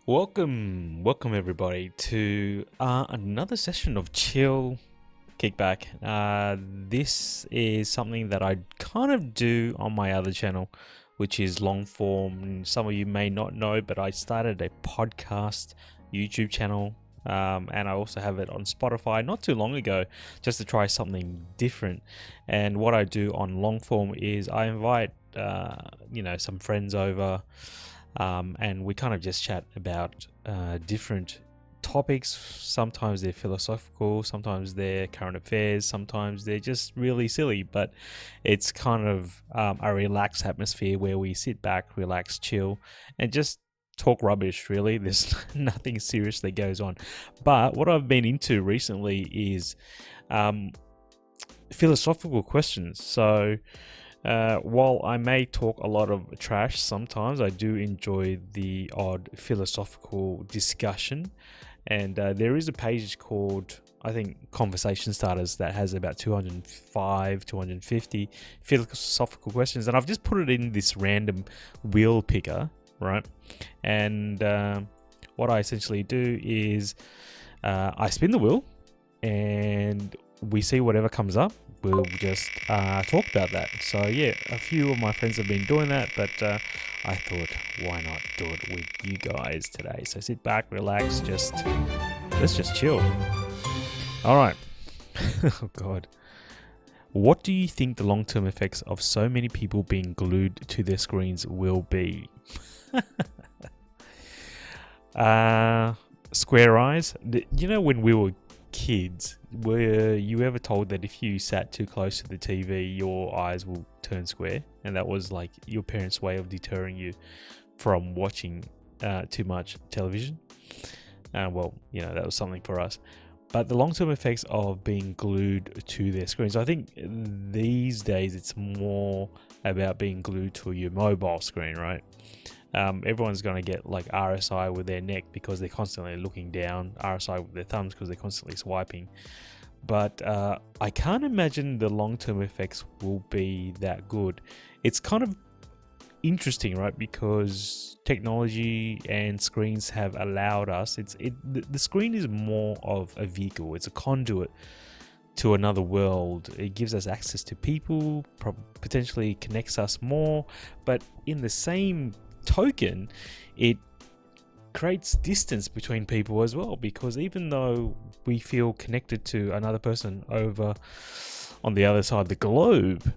Welcome everybody to another session of chill kickback. This is something that I kind of do on my other channel, which is long form. Some of you may not know, but I started a podcast YouTube channel, and I also have it on Spotify not too long ago, just to try something different. And what I do on long form is I invite some friends over. And we kind of just chat about different topics. Sometimes they're philosophical, sometimes they're current affairs, sometimes they're just really silly, but it's kind of a relaxed atmosphere where we sit back, relax, chill, and just talk rubbish. Really, there's nothing serious that goes on. But what I've been into recently is philosophical questions. So while I may talk a lot of trash sometimes, I do enjoy the odd philosophical discussion. And there is a page called, I think, Conversation Starters that has about 250 philosophical questions. And I've just put it in this random wheel picker, right? And what I essentially do is I spin the wheel and we see whatever comes up. We'll just talk about that. So yeah, a few of my friends have been doing that, but I thought, why not do it with you guys today? So sit back, relax, let's just chill. All right. Oh God. What do you think the long-term effects of so many people being glued to their screens will be? Square eyes. You know, when we were kids, were you ever told that if you sat too close to the TV, your eyes will turn square? And that was like your parents' way of deterring you from watching too much television. That was something for us. But the long-term effects of being glued to their screens, I think these days it's more about being glued to your mobile screen, right? Everyone's going to get like RSI with their neck because they're constantly looking down, RSI with their thumbs because they're constantly swiping. But I can't imagine the long-term effects will be that good. It's kind of interesting, right? Because technology and screens have allowed us, the screen is more of a vehicle. It's a conduit to another world. It gives us access to people, potentially connects us more, but in the same token, it creates distance between people as well, because even though we feel connected to another person over on the other side of the globe,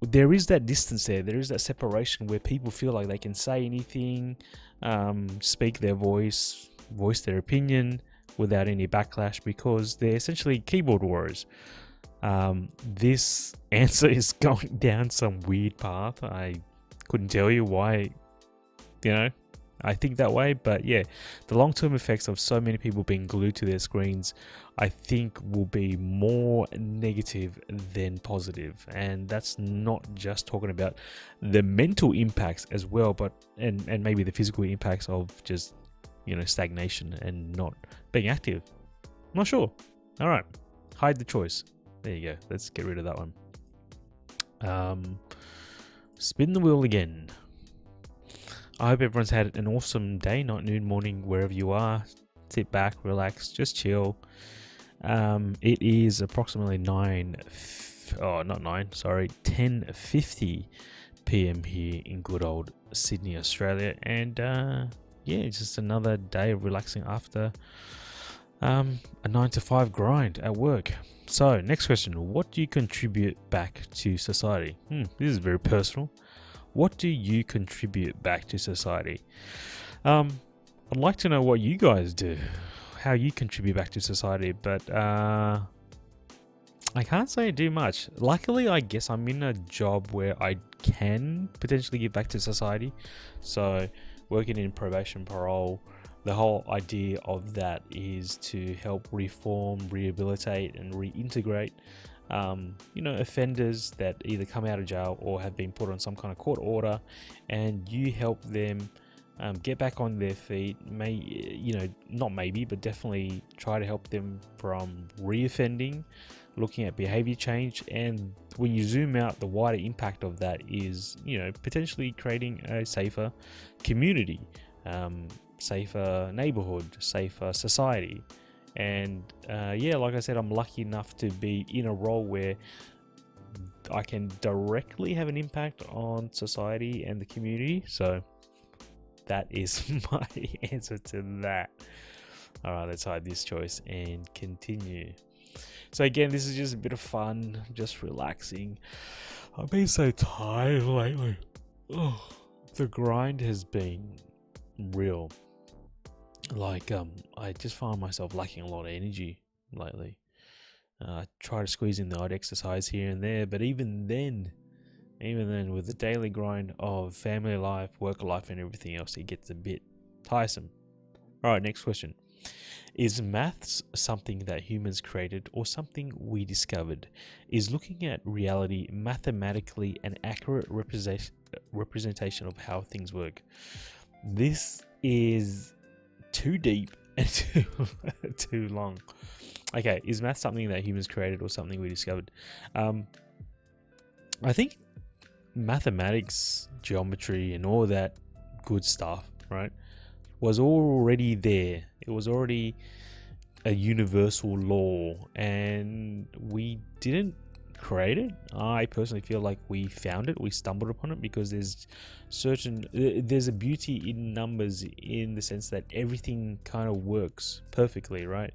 there is that distance there is that separation where people feel like they can say anything, speak their voice their opinion without any backlash, because they're essentially keyboard warriors. This answer is going down some weird path. I couldn't tell you why I think that way, but yeah, the long-term effects of so many people being glued to their screens, I think, will be more negative than positive. And that's not just talking about the mental impacts as well, but and maybe the physical impacts of just stagnation and not being active. I'm not sure. All right, hide the choice. There you go. Let's get rid of that one. Spin the wheel again. I hope everyone's had an awesome day, night, noon, morning, wherever you are. Sit back, relax, just chill. It is approximately 10:50 p.m. here in good old Sydney, Australia. And it's just another day of relaxing after a 9-to-5 grind at work. So, next question. What do you contribute back to society? This is very personal. What do you contribute back to society? I'd like to know what you guys do, how you contribute back to society, but I can't say I do much. Luckily, I guess I'm in a job where I can potentially give back to society. So working in probation parole, the whole idea of that is to help reform, rehabilitate, and reintegrate offenders that either come out of jail or have been put on some kind of court order, and you help them get back on their feet. But definitely try to help them from reoffending, looking at behavior change. And when you zoom out, the wider impact of that is, potentially creating a safer community. safer neighborhood, safer society. And yeah, like I said, I'm lucky enough to be in a role where I can directly have an impact on society and the community. So that is my answer to that. All right, let's hide this choice and continue. So again, this is just a bit of fun, just relaxing. I've been so tired lately. Oh, the grind has been real. Like, I just find myself lacking a lot of energy lately. I try to squeeze in the odd exercise here and there, but even then, with the daily grind of family life, work life, and everything else, it gets a bit tiresome. All right, next question. Is maths something that humans created or something we discovered? Is looking at reality mathematically an accurate representation of how things work? This is too deep and too long. Okay, is math something that humans created or something we discovered? I think mathematics, geometry, and all that good stuff, right, was already there. It was already a universal law, and we didn't create it. I personally feel like we found it, we stumbled upon it, because there's a beauty in numbers, in the sense that everything kind of works perfectly, right?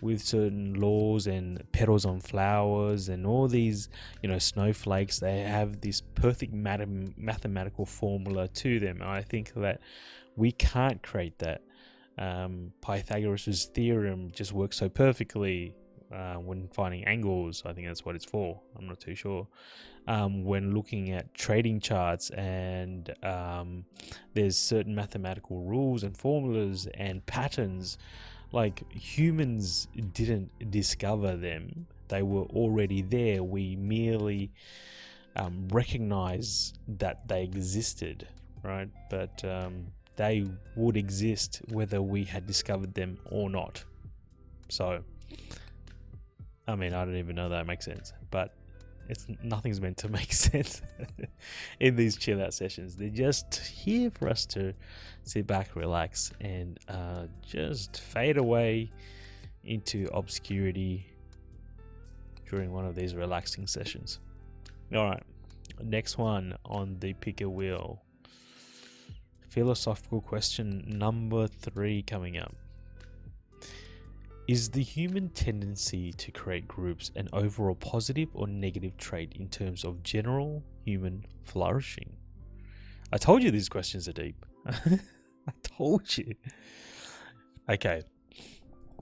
With certain laws and petals on flowers and all these, snowflakes, they have this perfect mathematical formula to them. And I think that we can't create that. Pythagoras' theorem just works so perfectly when finding angles. I think that's what it's for. I'm not too sure. When looking at trading charts, and there's certain mathematical rules and formulas and patterns. Like, humans didn't discover them. They were already there. We merely recognize that they existed, right? But they would exist whether we had discovered them or not. So, I mean, I don't even know that makes sense, but nothing's meant to make sense in these chill out sessions. They're just here for us to sit back, relax, and just fade away into obscurity during one of these relaxing sessions. All right, next one on the picker wheel. Philosophical question number 3 coming up. Is the human tendency to create groups an overall positive or negative trait in terms of general human flourishing? I told you these questions are deep. I told you. Okay.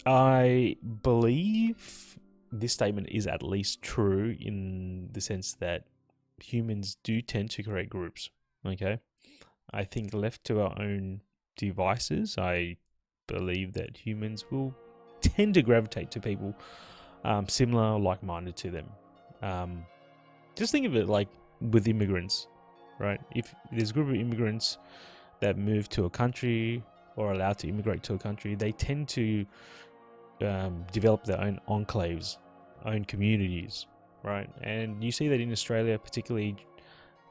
I believe this statement is at least true, in the sense that humans do tend to create groups. Okay. I think left to our own devices, I believe that humans will tend to gravitate to people similar, like-minded to them. Just think of it like with immigrants, right? If there's a group of immigrants that move to a country or are allowed to immigrate to a country, they tend to develop their own enclaves, own communities, right? And you see that in Australia, particularly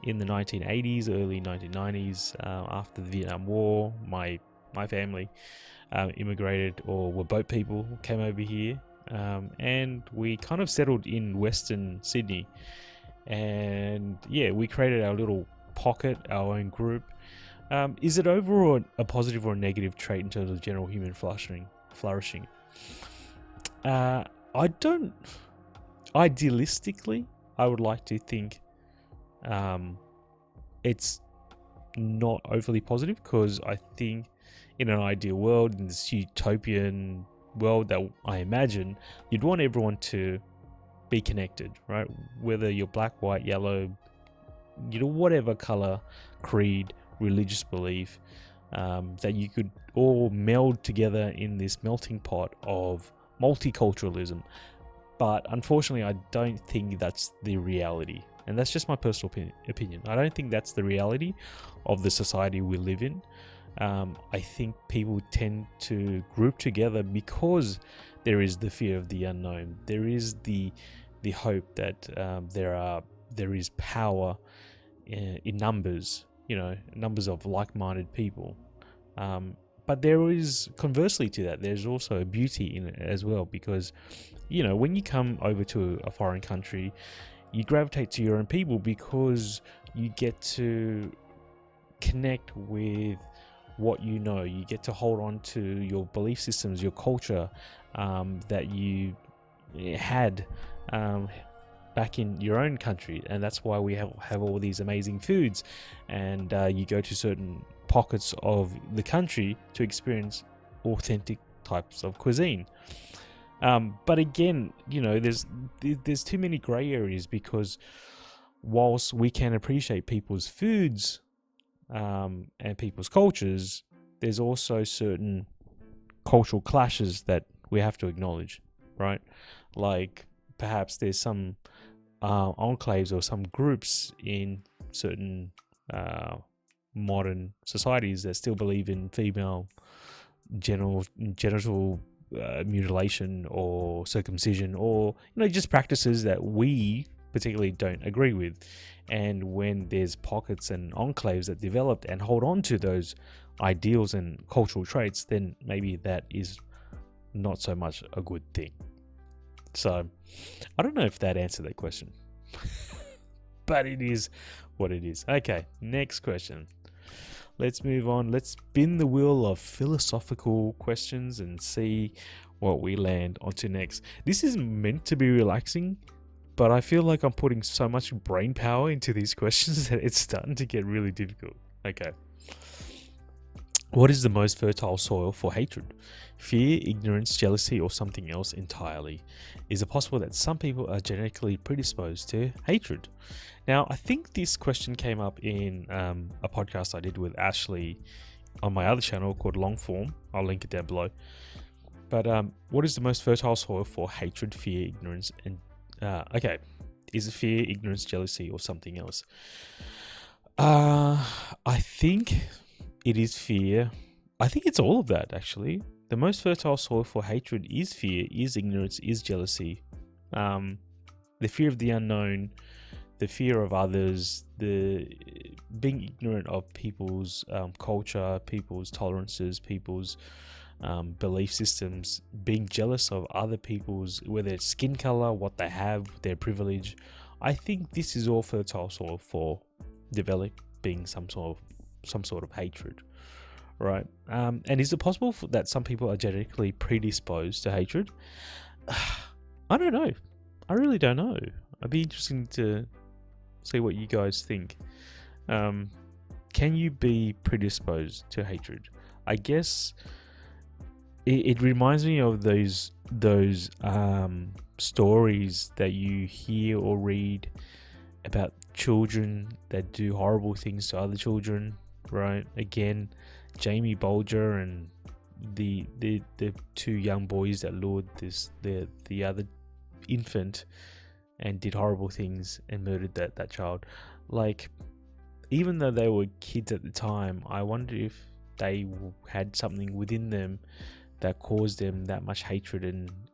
in the 1980s, early 1990s, after the Vietnam War. My family immigrated, or were boat people, came over here, and we kind of settled in Western Sydney. And yeah, we created our little pocket, our own group. Is it overall a positive or a negative trait in terms of general human flourishing? I don't. Idealistically, I would like to think it's not overly positive, because I think in an ideal world, in this utopian world that I imagine, you'd want everyone to be connected, right? Whether you're black, white, yellow, whatever color, creed, religious belief, that you could all meld together in this melting pot of multiculturalism. But unfortunately, I don't think that's the reality. And that's just my personal opinion. I don't think that's the reality of the society we live in. I think people tend to group together because there is the fear of the unknown. There is the hope that there is power in numbers, numbers of like-minded people. But there is, conversely to that, there's also a beauty in it as well, because, when you come over to a foreign country, you gravitate to your own people because you get to connect with what you know. You get to hold on to your belief systems, your culture that you had back in your own country, and that's why we have all these amazing foods, and you go to certain pockets of the country to experience authentic types of cuisine. But again, there's too many gray areas, because whilst we can appreciate people's foods and people's cultures, there's also certain cultural clashes that we have to acknowledge, right? Like perhaps there's some enclaves or some groups in certain modern societies that still believe in female genital mutilation or circumcision, or just practices that we particularly don't agree with. And when there's pockets and enclaves that developed and hold on to those ideals and cultural traits, then maybe that is not so much a good thing. So I don't know if that answered that question, but it is what it is. Okay, next question. Let's move on. Let's spin the wheel of philosophical questions and see what we land onto next. This is meant to be relaxing, but I feel like I'm putting so much brain power into these questions that it's starting to get really difficult. Okay. What is the most fertile soil for hatred? Fear, ignorance, jealousy, or something else entirely? Is it possible that some people are genetically predisposed to hatred? Now, I think this question came up in a podcast I did with Ashley on my other channel called Longform. I'll link it down below. But what is the most fertile soil for hatred, fear, ignorance, and... okay. Is it fear, ignorance, jealousy, or something else? I think it is fear. I think it's all of that, actually. The most fertile soil for hatred is fear, is ignorance, is jealousy. The fear of the unknown, the fear of others, the being ignorant of people's culture, people's tolerances, people's belief systems, being jealous of other people's, whether it's skin color, what they have, their privilege. I think this is all fertile soil for developing some sort of hatred, right? And is it possible that some people are genetically predisposed to hatred? I don't know. I really don't know. It'd be interesting to see what you guys think. Can you be predisposed to hatred? I guess it reminds me of those stories that you hear or read about children that do horrible things to other children, right? Again, Jamie Bolger and the two young boys that lured the other infant and did horrible things and murdered that child. Like, even though they were kids at the time, I wonder if they had something within them that caused them that much hatred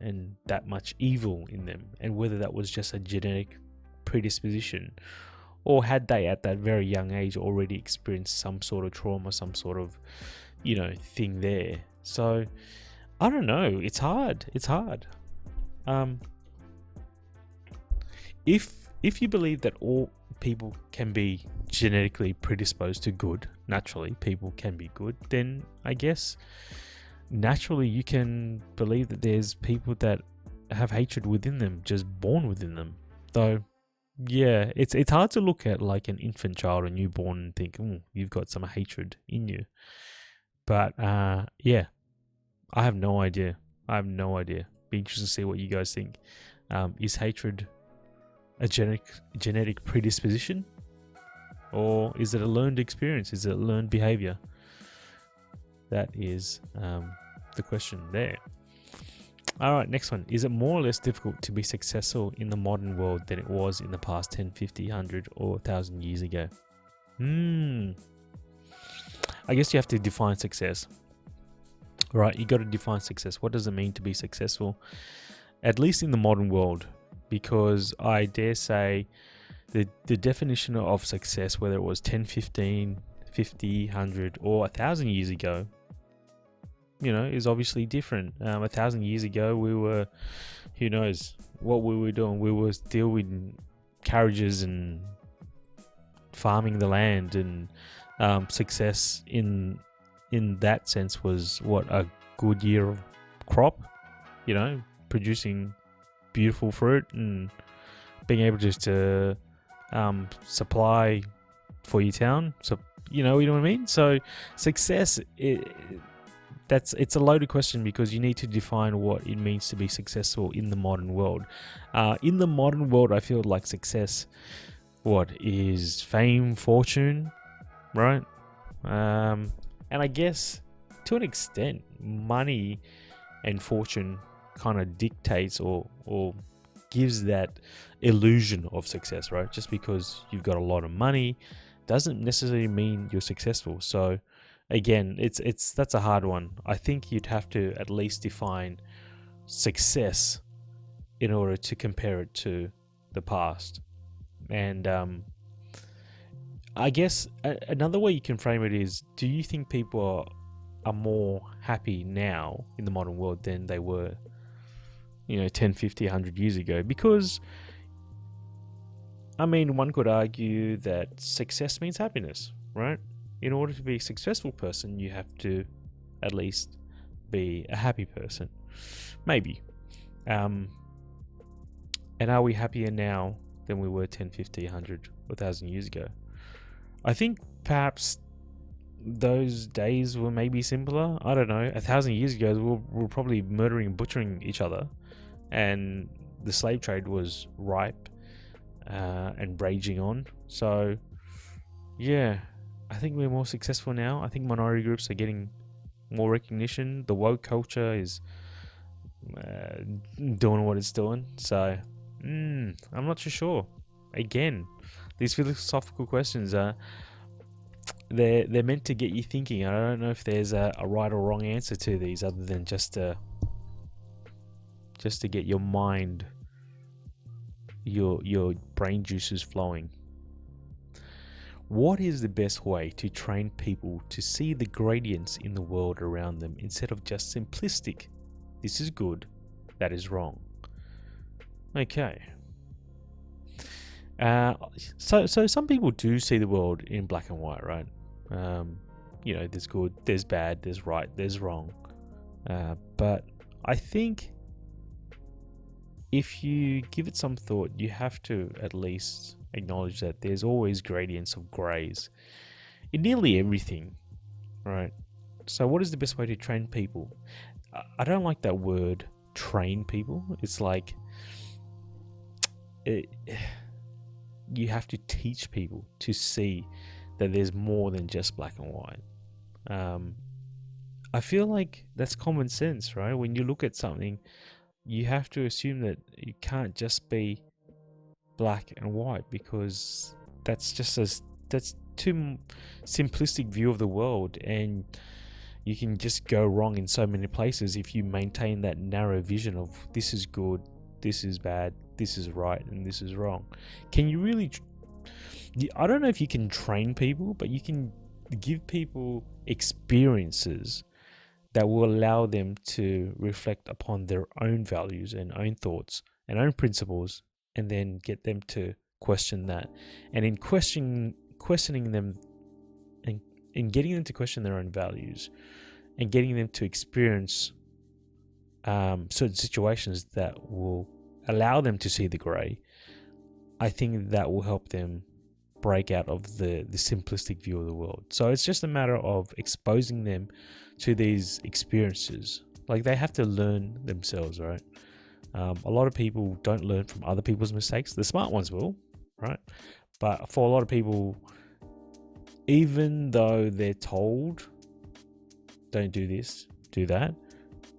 and that much evil in them, and whether that was just a genetic predisposition, or had they at that very young age already experienced some sort of trauma, some sort of thing there. So I don't know, it's hard. If you believe that all people can be genetically predisposed to good, naturally people can be good, then I guess naturally you can believe that there's people that have hatred within them, just born within them. Though, yeah, it's hard to look at like an infant child, a newborn, and think, you've got some hatred in you. But yeah, I have no idea. Be interested to see what you guys think. Is hatred a genetic predisposition, or is it a learned experience? Is it a learned behavior? That is the question there. All right, next one. Is it more or less difficult to be successful in the modern world than it was in the past 10, 50, 100, or 1,000 years ago? I guess you have to define success. Right, you got to define success. What does it mean to be successful? At least in the modern world, because I dare say the definition of success, whether it was 10, 15, 50, 100, or 1,000 years ago, is obviously different. 1,000 years ago, we were, who knows what we were doing. We were still in carriages and farming the land, and success in that sense was what a good year of crop, producing beautiful fruit and being able just to supply for your town. So you know what I mean. So success, it's a loaded question, because you need to define what it means to be successful in the modern world. In the modern world, I feel like success, what is fame, fortune, right? And I guess to an extent, money and fortune kind of dictates or gives that illusion of success, right? Just because you've got a lot of money doesn't necessarily mean you're successful. So again, that's a hard one. I think you'd have to at least define success in order to compare it to the past. And I guess another way you can frame it is, do you think people are more happy now in the modern world than they were 10, 50, 100 years ago? Because I mean, one could argue that success means happiness, right? In order to be a successful person, you have to at least be a happy person. Maybe. And are we happier now than we were 10, 50, 100, 1,000 years ago? I think perhaps those days were maybe simpler. I don't know. 1,000 years ago, we were probably murdering and butchering each other, and the slave trade was ripe and raging on. So, yeah, I think we're more successful now. I think minority groups are getting more recognition. The woke culture is doing what it's doing. So, I'm not too sure. Again, these philosophical questions are they're meant to get you thinking. I don't know if there's a right or wrong answer to these, other than just to get your mind, your brain juices flowing. What is the best way to train people to see the gradients in the world around them, instead of just simplistic, this is good, that is wrong? Okay. So some people do see the world in black and white, right? There's good, there's bad, there's right, there's wrong. But I think if you give it some thought, you have to at least acknowledge that there's always gradients of grays in nearly everything, right? So what is the best way to train people? I don't like that word, train people. It's like you have to teach people to see that there's more than just black and white. I feel like that's common sense, right? When you look at something, you have to assume that it can't just be black and white, because that's too simplistic view of the world, and you can just go wrong in so many places if you maintain that narrow vision of this is good, this is bad, this is right, and this is wrong. Can you really? I don't know if you can train people, but you can give people experiences that will allow them to reflect upon their own values and own thoughts and own principles, and then get them to question that. And in questioning them and in getting them to question their own values, and getting them to experience certain situations that will allow them to see the grey, I think that will help them break out of the simplistic view of the world. So it's just a matter of exposing them to these experiences. Like, they have to learn themselves, right? A lot of people don't learn from other people's mistakes. The smart ones will, right? But for a lot of people, even though they're told, don't do this, do that,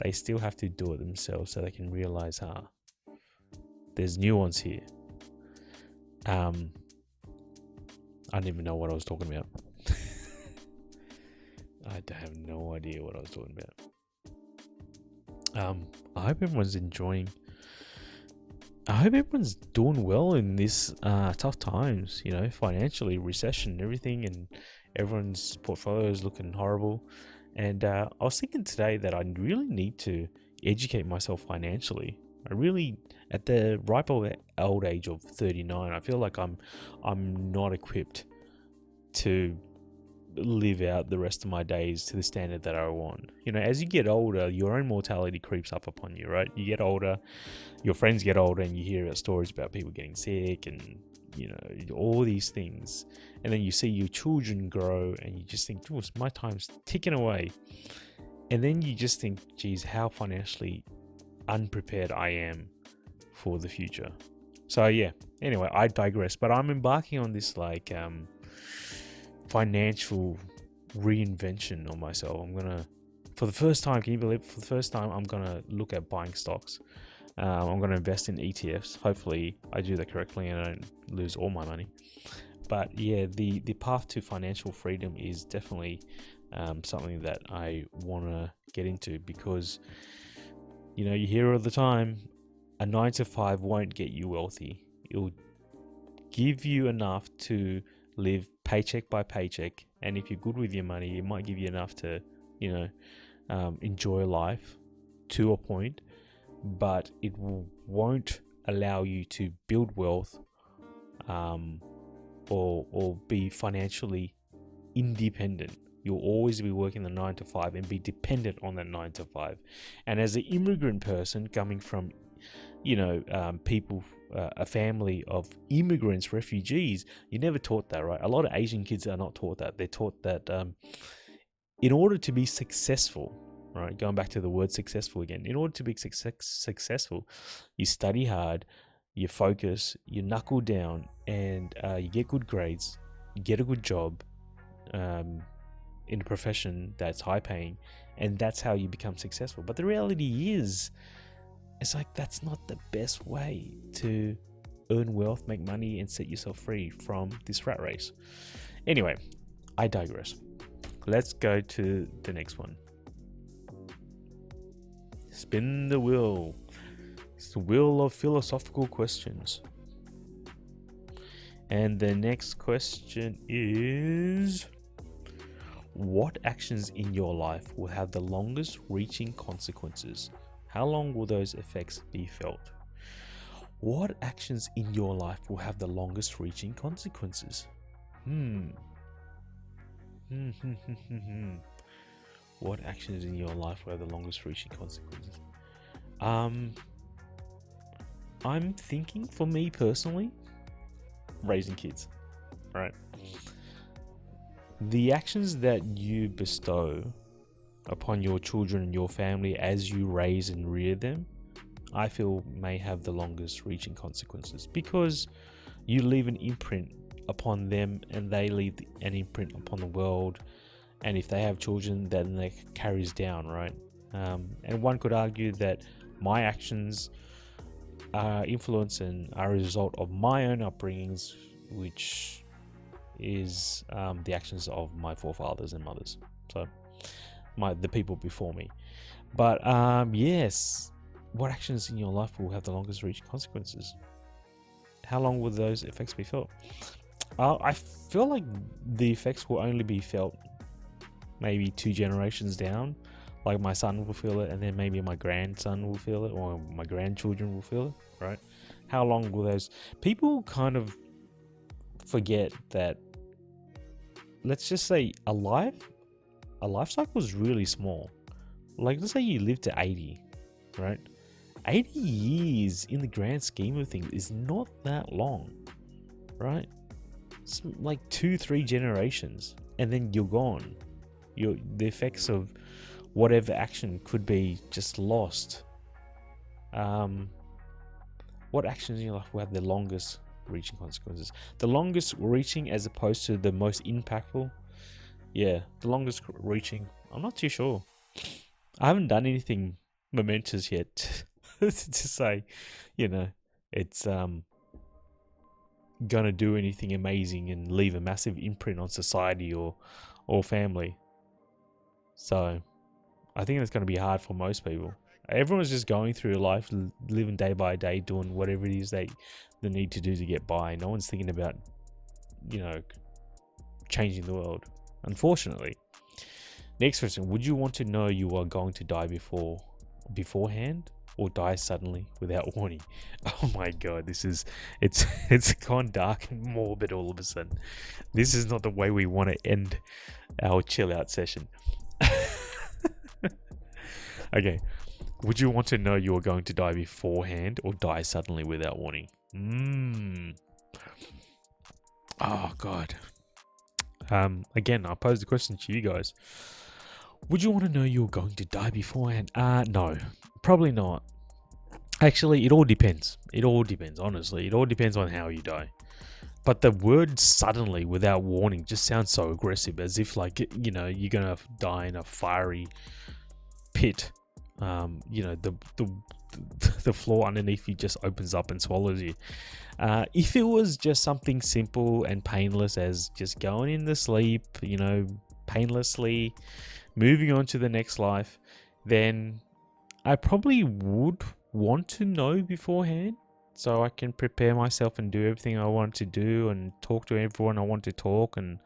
they still have to do it themselves, so they can realize, there's nuance here. I don't even know what I was talking about. I have no idea what I was talking about. I hope everyone's enjoying. I hope everyone's doing well in this tough times, financially, recession and everything, and Everyone's portfolio is looking horrible. And I was thinking today that I really need to educate myself financially. I really, at the ripe old age of 39, I feel like I'm not equipped to live out the rest of my days to the standard that I want. You know, as you get older, your own mortality creeps up upon you, right? You get older, your friends get older, and you hear about stories about people getting sick and, you know, all these things. And then you see your children grow and you just think, oh, my time's ticking away. And then you just think, geez, how financially unprepared I am for the future. So yeah, anyway, I digress, but I'm embarking on this like financial reinvention on myself. I'm gonna, for the first time, can you believe it? For the first time, I'm gonna look at buying stocks. I'm gonna invest in ETFs. Hopefully I do that correctly and I don't lose all my money. But yeah, the path to financial freedom is definitely something that I want to get into, because, you know, you hear all the time, a 9 to 5 won't get you wealthy. It'll give you enough to live paycheck by paycheck, and if you're good with your money, it might give you enough to, you know, enjoy life to a point, but it won't allow you to build wealth or be financially independent. You'll always be working the 9 to 5 and be dependent on that 9 to 5. And as an immigrant person coming from, you know, people, a family of immigrants, refugees, you're never taught that, right? A lot of Asian kids are not taught that. They're taught that in order to be successful, right? Going back to the word successful again, in order to be successful, you study hard, you focus, you knuckle down, and you get good grades, you get a good job in a profession that's high paying, and that's how you become successful. But the reality is, it's like that's not the best way to earn wealth, make money, and set yourself free from this rat race. Anyway, I digress. Let's go to the next one. Spin the wheel. It's the wheel of philosophical questions. And the next question is, what actions in your life will have the longest reaching consequences? How long will those effects be felt? What actions in your life will have the longest reaching consequences? What actions in your life will have the longest reaching consequences? I'm thinking, for me personally, raising kids, right? The actions that you bestow upon your children and your family as you raise and rear them, I feel may have the longest reaching consequences, because you leave an imprint upon them and they leave an imprint upon the world. And if they have children, then that carries down, right? And one could argue that my actions are influence and are a result of my own upbringings, which is the actions of my forefathers and mothers, so the people before me. But yes, what actions in your life will have the longest reaching consequences? How long will those effects be felt? I feel like the effects will only be felt maybe 2 generations down. Like my son will feel it, and then maybe my grandson will feel it, or my grandchildren will feel it, right? How long will those people kind of forget that, let's just say a life cycle is really small. Like, let's say you live to 80, right? 80 years in the grand scheme of things is not that long, right? It's like 2-3 generations, and then you're gone. The effects of whatever action could be just lost. What actions in your life will have the longest reaching consequences? The longest reaching as opposed to the most impactful? Yeah, the longest reaching. I'm not too sure. I haven't done anything momentous yet to say, you know, it's gonna do anything amazing and leave a massive imprint on society or family. So I think it's going to be hard for most people. Everyone's just going through life, living day by day, doing whatever it is they need to do to get by. No one's thinking about, you know, changing the world. unfortunately. Next question: would you want to know you are going to die beforehand, or die suddenly without warning? Oh my god, it's gone dark and morbid all of a sudden. This is not the way we want to end our chill out session. Okay, would you want to know you are going to die beforehand, or die suddenly without warning? Oh god. Again, I'll pose the question to you guys. Would you want to know you're going to die beforehand? No, probably not. Actually, it all depends. It all depends, honestly. It all depends on how you die. But the word suddenly without warning just sounds so aggressive, as if like, you know, you're going to die in a fiery pit. You know, the floor underneath you just opens up and swallows you. If it was just something simple and painless as just going into sleep, you know, painlessly moving on to the next life, then I probably would want to know beforehand, so I can prepare myself and do everything I want to do and talk to everyone I want to talk and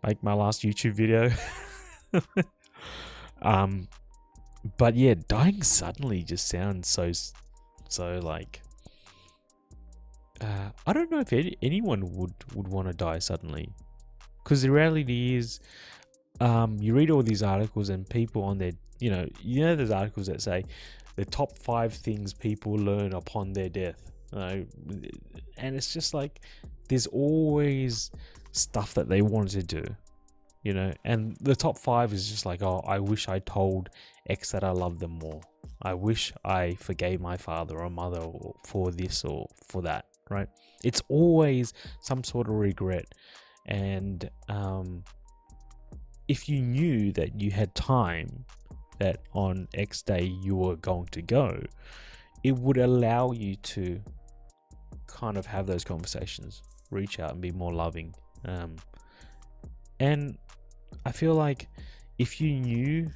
make my last YouTube video. But yeah, dying suddenly just sounds so like, I don't know if anyone would want to die suddenly, because the reality is, you read all these articles and people on their, you know there's articles that say the top 5 things people learn upon their death, and it's just like there's always stuff that they wanted to do, and the top 5 is just like, oh, I wish I told X that I love them more. I wish I forgave my father or mother for this or for that, right? It's always some sort of regret. And if you knew that you had time, that on X day you were going to go, it would allow you to kind of have those conversations, reach out and be more loving. And I feel like if you knew,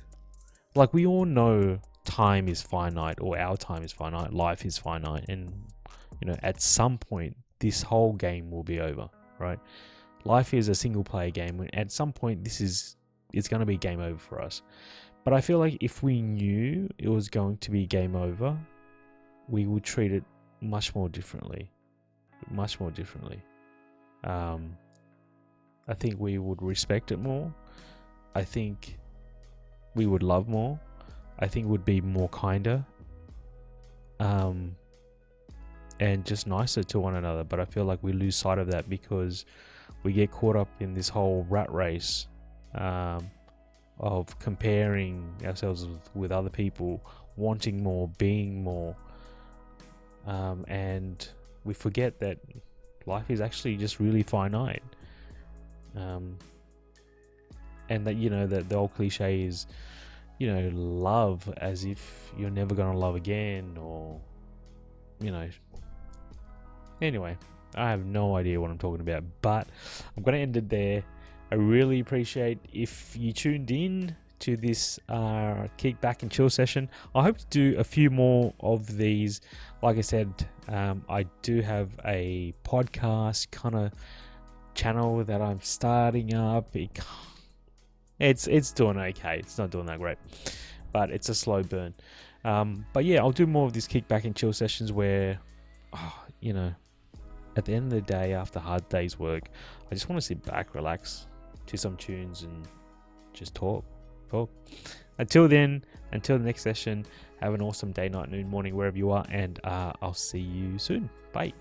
like, we all know time is finite, or our time is finite, life is finite, and at some point this whole game will be over, right? Life is a single player game, and at some point it's going to be game over for us. But I feel like if we knew it was going to be game over, we would treat it much more differently. I think we would respect it more. I think we would love more. I think would be more kinder, and just nicer to one another. But I feel like we lose sight of that because we get caught up in this whole rat race of comparing ourselves with other people, wanting more, being more, and we forget that life is actually just really finite. And that, that the old cliche is, love as if you're never going to love again, or, Anyway, I have no idea what I'm talking about, but I'm going to end it there. I really appreciate if you tuned in to this kick back and chill session. I hope to do a few more of these. Like I said, I do have a podcast kind of channel that I'm starting up. It's doing okay. It's not doing that great, but it's a slow burn. But yeah, I'll do more of these kick back and chill sessions where, at the end of the day, after a hard day's work, I just want to sit back, relax to some tunes, and just talk. Until then, until the next session, have an awesome day, night, noon, morning, wherever you are, and I'll see you soon. Bye.